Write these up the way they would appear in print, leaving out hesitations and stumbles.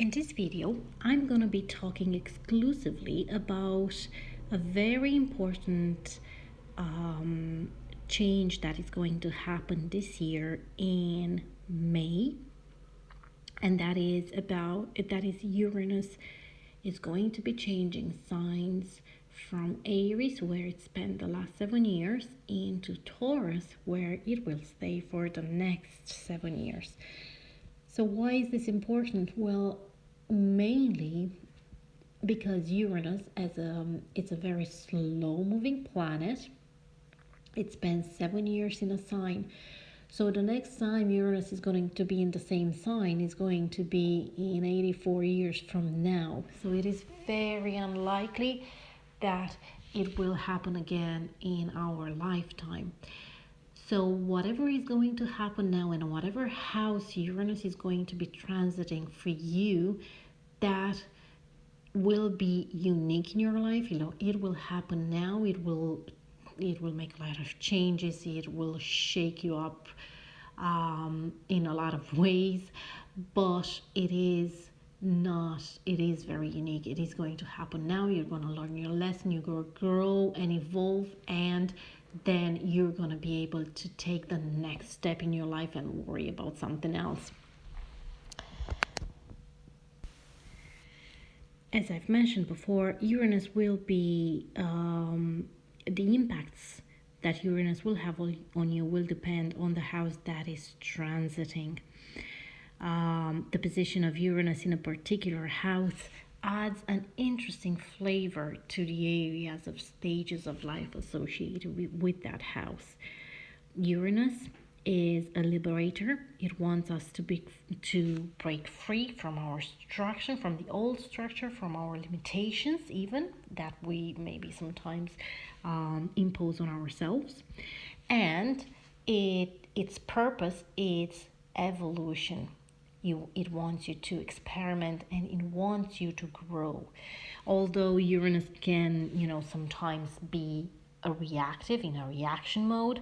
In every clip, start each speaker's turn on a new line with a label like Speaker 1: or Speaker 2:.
Speaker 1: In this video, I'm going to be talking exclusively about a very important change that is going to happen this year in May, and that is Uranus is going to be changing signs from Aries, where it spent the last 7 years, into Taurus, where it will stay for the next 7 years. So why is this important? Well, mainly because Uranus, it's a very slow moving planet. It spends 7 years in a sign. So the next time Uranus is going to be in the same sign is going to be in 84 years from now. So it is very unlikely that it will happen again in our lifetime. So whatever is going to happen now, in whatever house Uranus is going to be transiting for you, that will be unique in your life. It will happen now. It will make a lot of changes. It will shake you up in a lot of ways, but it is very unique. It is going to happen now. You're going to learn your lesson. You're going to grow and evolve, and then you're going to be able to take the next step in your life and worry about something else. As I've mentioned before, Uranus will be the impacts that Uranus will have on you will depend on the house that is transiting. The position of Uranus in a particular house adds an interesting flavor to the areas of stages of life associated with that house. Uranus is a liberator. It wants us to break free from our structure, from the old structure, from our limitations, even that we maybe sometimes impose on ourselves. And its purpose is evolution. It wants you to experiment, and it wants you to grow. Although Uranus can, sometimes be in a reaction mode,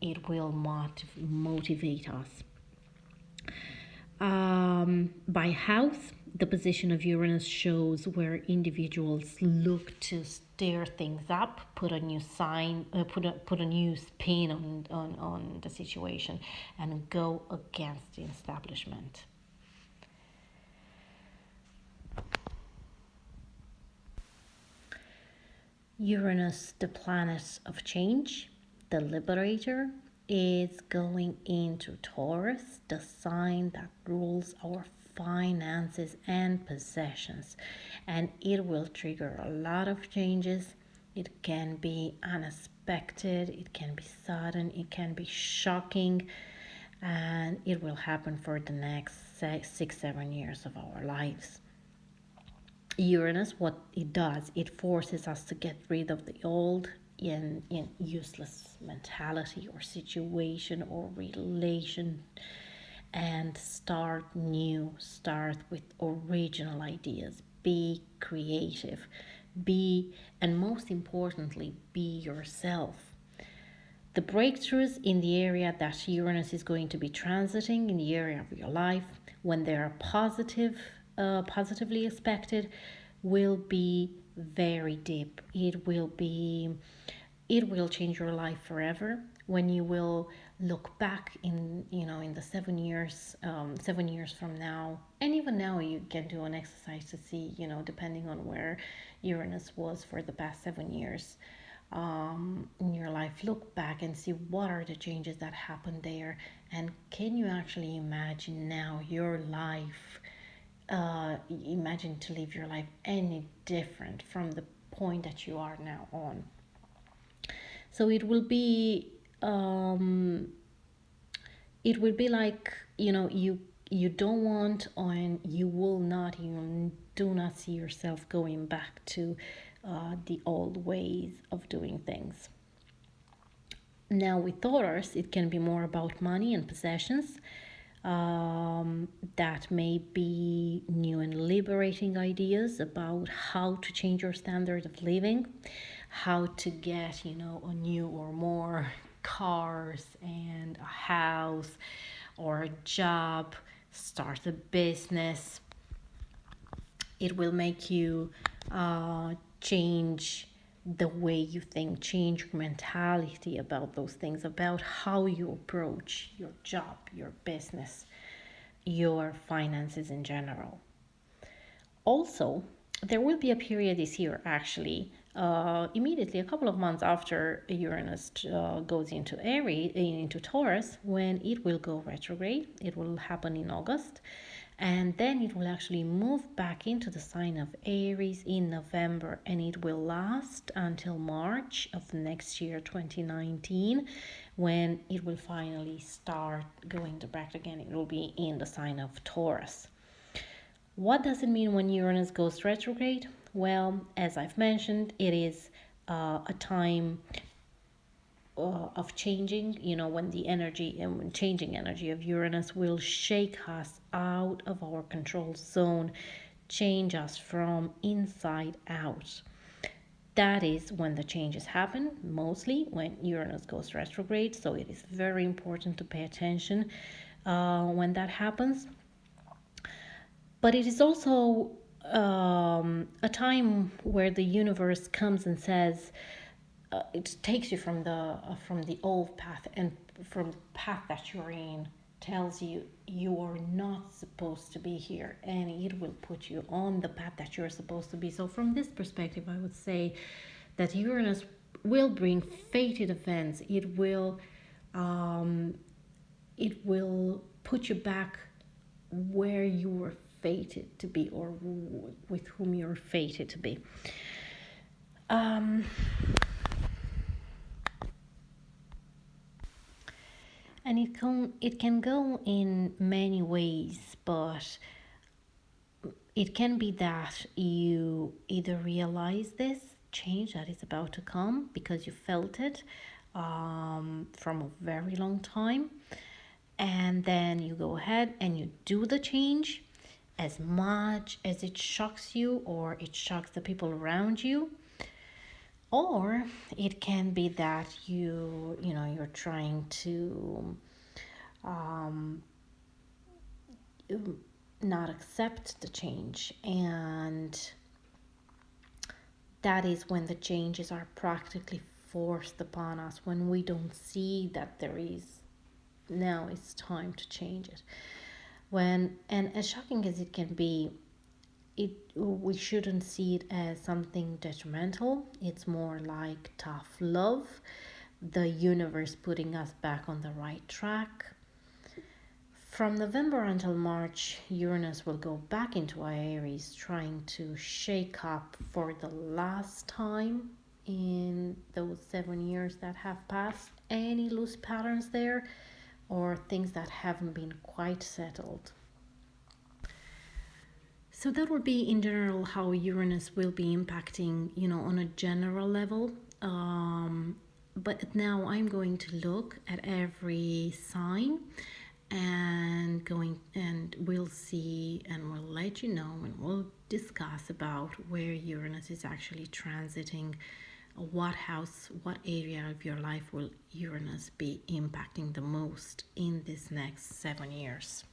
Speaker 1: it will motivate us. By house, the position of Uranus shows where individuals look to stir things up, put a new spin on the situation, and go against the establishment. Uranus, the planet of change, the liberator, is going into Taurus, the sign that rules our finances and possessions, and it will trigger a lot of changes. It can be unexpected, it can be sudden, it can be shocking, and it will happen for the next 6-7 years of our lives. Uranus, what it does, it forces us to get rid of the old in useless mentality or situation or relation, and start new, start with original ideas, be creative, and most importantly, be yourself. The breakthroughs in the area that Uranus is going to be transiting, in the area of your life, when they are positively expected, will be very deep. It will change your life forever. When you will look back in the 7 years from now, and even now you can do an exercise to see, depending on where Uranus was for the past 7 years in your life, look back and see what are the changes that happened there, and can you actually imagine now your life, imagine to live your life any different from the point that you are now on. So it will be like, you don't want, and you do not see yourself going back to the old ways of doing things. Now with Taurus, it can be more about money and possessions. That may be new and liberating ideas about how to change your standard of living, how to get, a new or more cars and a house or a job, start a business, It will make you change the way you think, change your mentality about those things, about how you approach your job, your business, your finances in general. Also, there will be a period this year, actually, immediately a couple of months after Uranus goes into Aries, into Taurus, when it will go retrograde. It will happen in August, and then it will actually move back into the sign of Aries in November, and it will last until March of next year, 2019, when it will finally start going direct again. It will be in the sign of Taurus. What does it mean when Uranus goes retrograde? Well, as I've mentioned, it is a time of changing, when the energy and changing energy of Uranus will shake us out of our control zone, change us from inside out. That is when the changes happen, mostly when Uranus goes retrograde. So it is very important to pay attention when that happens. But it is also a time where the universe comes and says, it takes you from the old path, and from the path that you're in, tells you you are not supposed to be here, and it will put you on the path that you're supposed to be. So from this perspective, I would say that Uranus will bring fated events. It will put you back where you were fated to be, or with whom you're fated to be. And it can go in many ways, but it can be that you either realize this change that is about to come because you felt it from a very long time, and then you go ahead and you do the change, as much as it shocks you or it shocks the people around you. Or it can be that you're trying to not accept the change, and that is when the changes are practically forced upon us, when we don't see that now it's time to change it. And as shocking as it can be, we shouldn't see it as something detrimental. It's more like tough love, the universe putting us back on the right track. From November until March, Uranus will go back into Aries, trying to shake up for the last time in those 7 years that have passed any loose patterns there, or things that haven't been quite settled. So that would be in general how Uranus will be impacting, on a general level. But now I'm going to look at every sign, and we'll see, and we'll let you know, and we'll discuss about where Uranus is actually transiting, what house, what area of your life will Uranus be impacting the most in this next 7 years.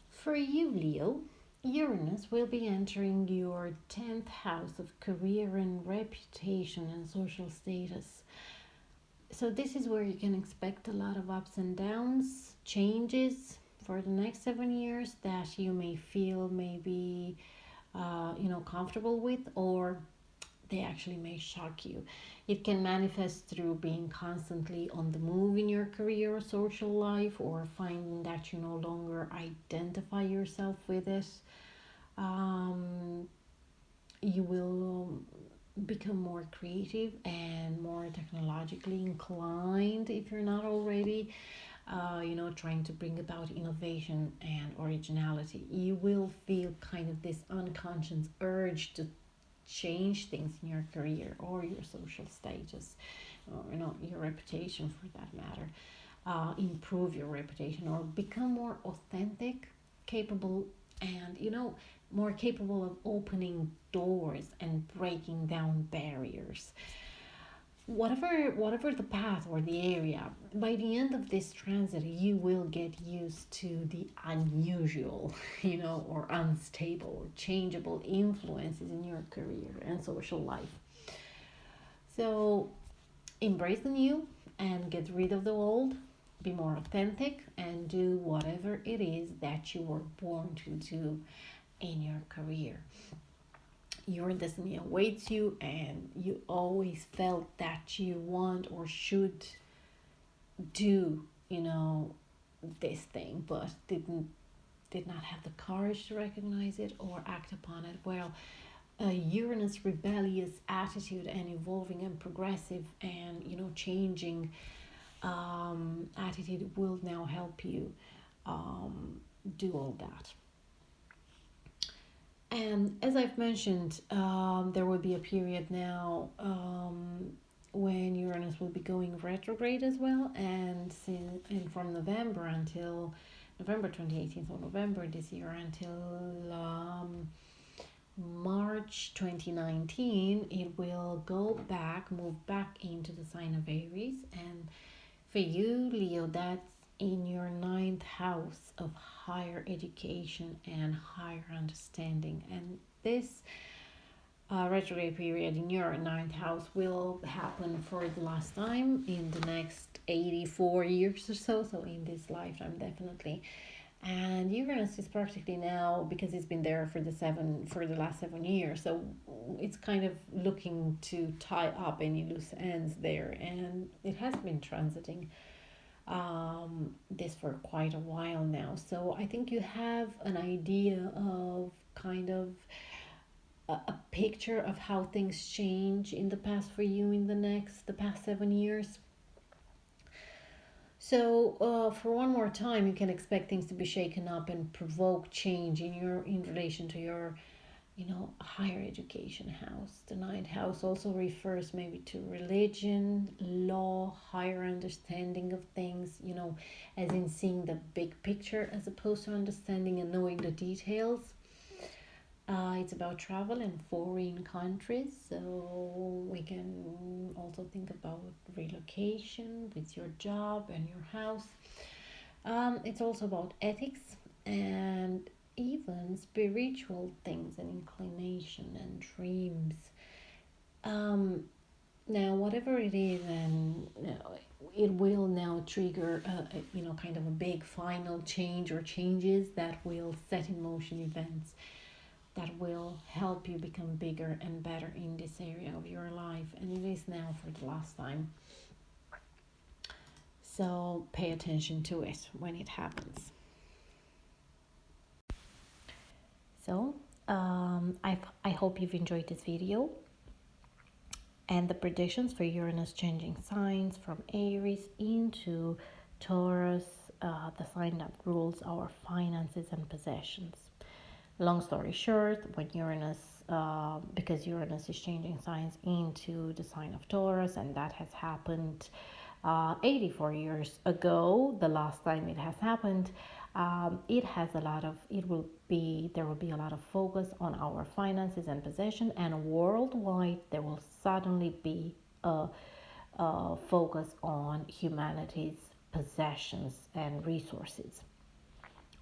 Speaker 1: For you, Leo, Uranus will be entering your 10th house of career and reputation and social status. So this is where you can expect a lot of ups and downs, changes for the next 7 years that you may feel maybe comfortable with, or they actually may shock you. It can manifest through being constantly on the move in your career or social life, or finding that you no longer identify yourself with it. You will become more creative and more technologically inclined if you're not already. Trying to bring about innovation and originality. You will feel kind of this unconscious urge to change things in your career or your social status, or your reputation for that matter. Improve your reputation, or become more authentic, capable, and more capable of opening doors and breaking down barriers. whatever the path or the area, by the end of this transit you will get used to the unusual, or unstable or changeable influences in your career and social life. So embrace the new and get rid of the old. Be more authentic and do whatever it is that you were born to do in your career. Your destiny awaits you, and you always felt that you want or should do, this thing, but did not have the courage to recognize it or act upon it. Well, a Uranus rebellious attitude and evolving and progressive and changing attitude will now help you do all that. And as I've mentioned, there will be a period now when Uranus will be going retrograde as well, and from November until November 2018, so November this year until March 2019, it will move back into the sign of Aries. And for you, Leo, that's in your ninth house of higher education and higher understanding. And this retrograde period in your ninth house will happen for the last time in the next 84 years or so. So in this lifetime, definitely. And Uranus is practically now, because it's been there for the last 7 years, so it's kind of looking to tie up any loose ends there, and it has been transiting this for quite a while now. So I think you have an idea of kind of a picture of how things change in the past for you in the past 7 years. So for one more time, you can expect things to be shaken up and provoke change in relation to your, higher education house. The ninth house also refers maybe to religion, law, higher understanding of things, as in seeing the big picture as opposed to understanding and knowing the details. It's about travel in foreign countries, so we can also think about relocation with your job and your house. It's also about ethics and even spiritual things and inclination and dreams. Now, whatever it is, and it will now trigger, kind of a big final change or changes that will set in motion events that will help you become bigger and better in this area of your life, and it is now for the last time. So pay attention to it when it happens. So I hope you've enjoyed this video and the predictions for Uranus changing signs from Aries into Taurus, the sign that rules our finances and possessions. Long story short, when because Uranus is changing signs into the sign of Taurus, and that has happened 84 years ago, the last time it has happened, there will be a lot of focus on our finances and possession, and worldwide there will suddenly be a focus on humanity's possessions and resources,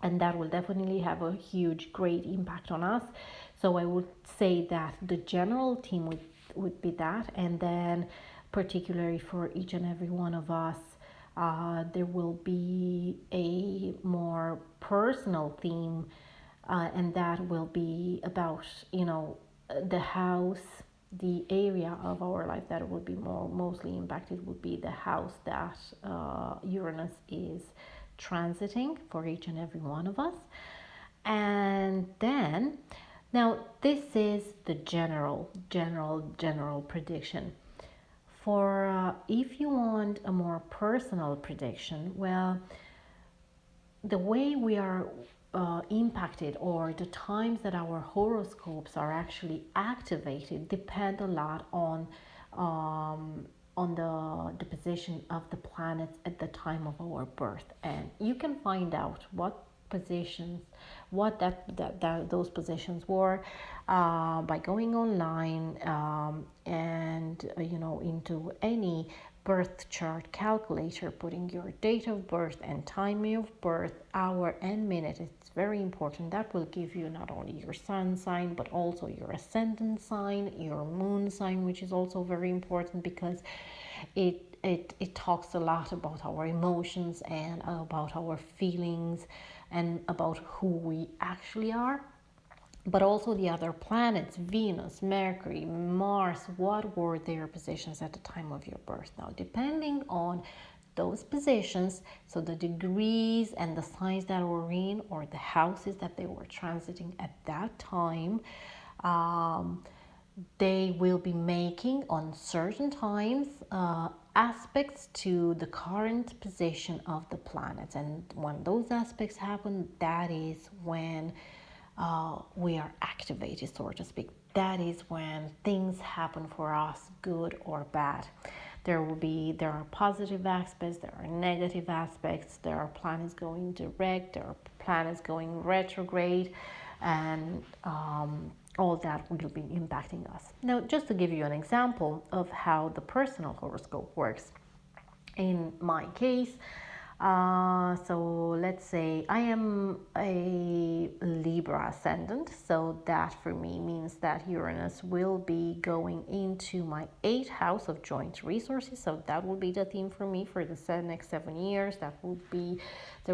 Speaker 1: and that will definitely have a huge great impact on us. So I would say that the general theme would be that, and then particularly for each and every one of us, there will be a more personal theme, and that will be about the house, the area of our life that will be mostly impacted would be the house that Uranus is transiting for each and every one of us. And then now this is the general prediction. For if you want a more personal prediction, well, the way we are impacted, or the times that our horoscopes are actually activated, depend a lot on the position of the planets at the time of our birth. And you can find out what positions, what those positions were by going online and into any birth chart calculator, putting your date of birth and time of birth, hour and minute. It's very important. That will give you not only your sun sign but also your ascendant sign, your moon sign, which is also very important because it talks a lot about our emotions and about our feelings and about who we actually are. But also the other planets, Venus, Mercury, Mars, what were their positions at the time of your birth? Now, depending on those positions, so the degrees and the signs that were in, or the houses that they were transiting at that time, they will be making on certain times aspects to the current position of the planets. And when those aspects happen, that is when we are activated, so to speak. That is when things happen for us, good or bad. There are positive aspects, there are negative aspects, there are planets going direct, there are planets going retrograde, and all that will be impacting us. Now, just to give you an example of how the personal horoscope works, in my case, so let's say I am a Libra ascendant, so that for me means that Uranus will be going into my 8th house of joint resources. So that will be the theme for me for the next 7 years. There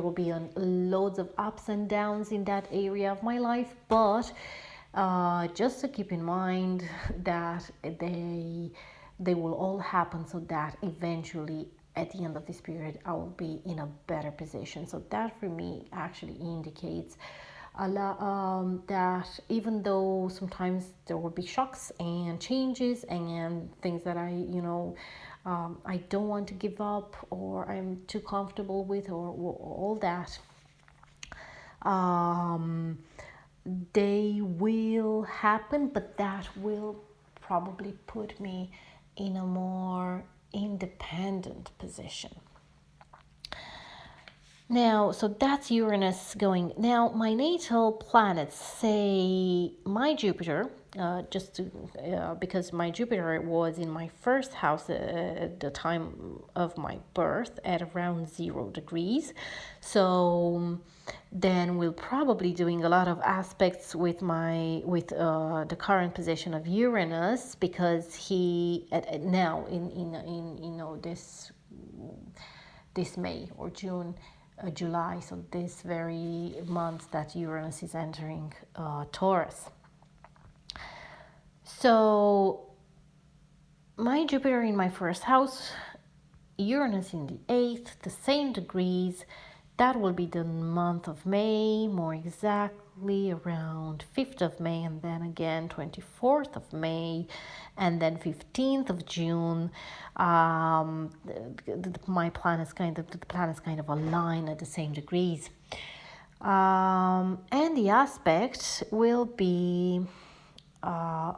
Speaker 1: will be loads of ups and downs in that area of my life, but just to keep in mind that they will all happen, so that eventually at the end of this period I will be in a better position. So that for me actually indicates a lot, that even though sometimes there will be shocks and changes and things that I don't want to give up, or I'm too comfortable with, or all that, they will happen, but that will probably put me in a more independent position. Now, so that's Uranus going. Now, my natal planets, say my Jupiter, because my Jupiter was in my first house at the time of my birth at around 0 degrees. So then we'll probably doing a lot of aspects with the current position of Uranus, because he now in this May or June, July, so this very month that Uranus is entering Taurus. So my Jupiter in my first house, Uranus in the 8th, the same degrees. That will be the month of May, more exactly around 5th of May, and then again 24th of May, and then 15th of June. My planets kind of align at the same degrees, and the aspect will be a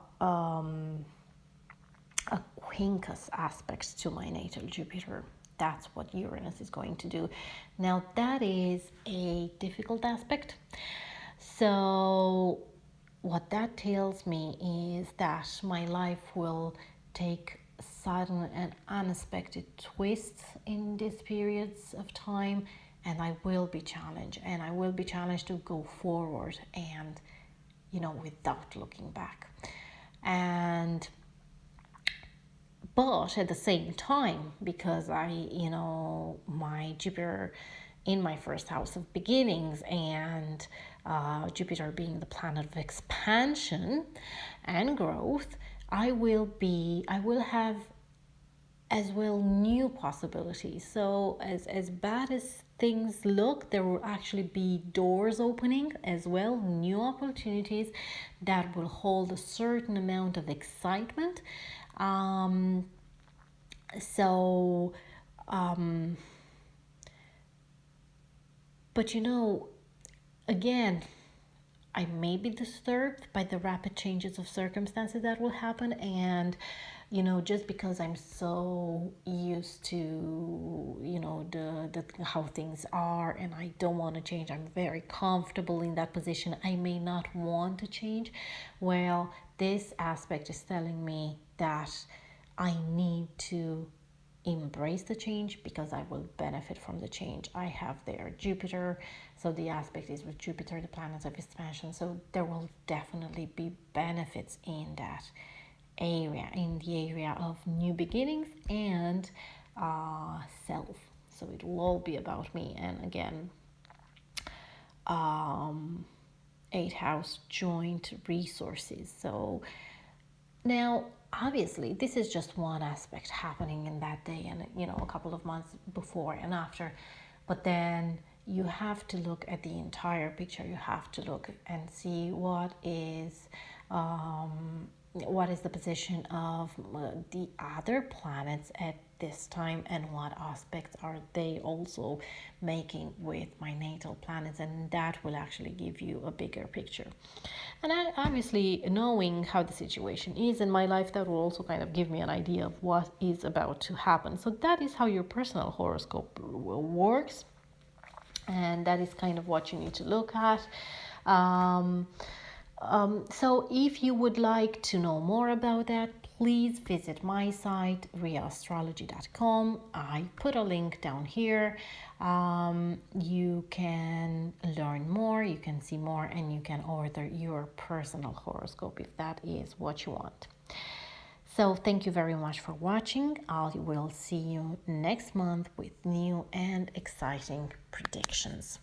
Speaker 1: quincus aspect to my natal Jupiter. That's what Uranus is going to do. Now, that is a difficult aspect. So what that tells me is that my life will take sudden and unexpected twists in these periods of time, and I will be challenged, to go forward and without looking back. But at the same time, because my Jupiter in my first house of beginnings, and Jupiter being the planet of expansion and growth, I will have as well new possibilities. So as bad as things look, there will actually be doors opening as well, new opportunities that will hold a certain amount of excitement. But again, I may be disturbed by the rapid changes of circumstances that will happen. And, just because I'm so used to, the how things are, and I don't want to change, I'm very comfortable in that position, I may not want to change. Well, this aspect is telling me that I need to embrace the change because I will benefit from the change. I have there Jupiter, so the aspect is with Jupiter, the planet of expansion. So there will definitely be benefits in that area, in the area of new beginnings and self. So it will all be about me. And again, 8th house joint resources. So now, obviously, this is just one aspect happening in that day and, a couple of months before and after. But then you have to look at the entire picture. You have to look and see what is the position of the other planets at this time, and what aspects are they also making with my natal planets, and that will actually give you a bigger picture. And obviously, knowing how the situation is in my life, that will also kind of give me an idea of what is about to happen. So that is how your personal horoscope works, and that is kind of what you need to look at. So if you would like to know more about that, please visit my site, rheaastrology.com. I put a link down here. You can learn more, you can see more, and you can order your personal horoscope if that is what you want. So thank you very much for watching. I will see you next month with new and exciting predictions.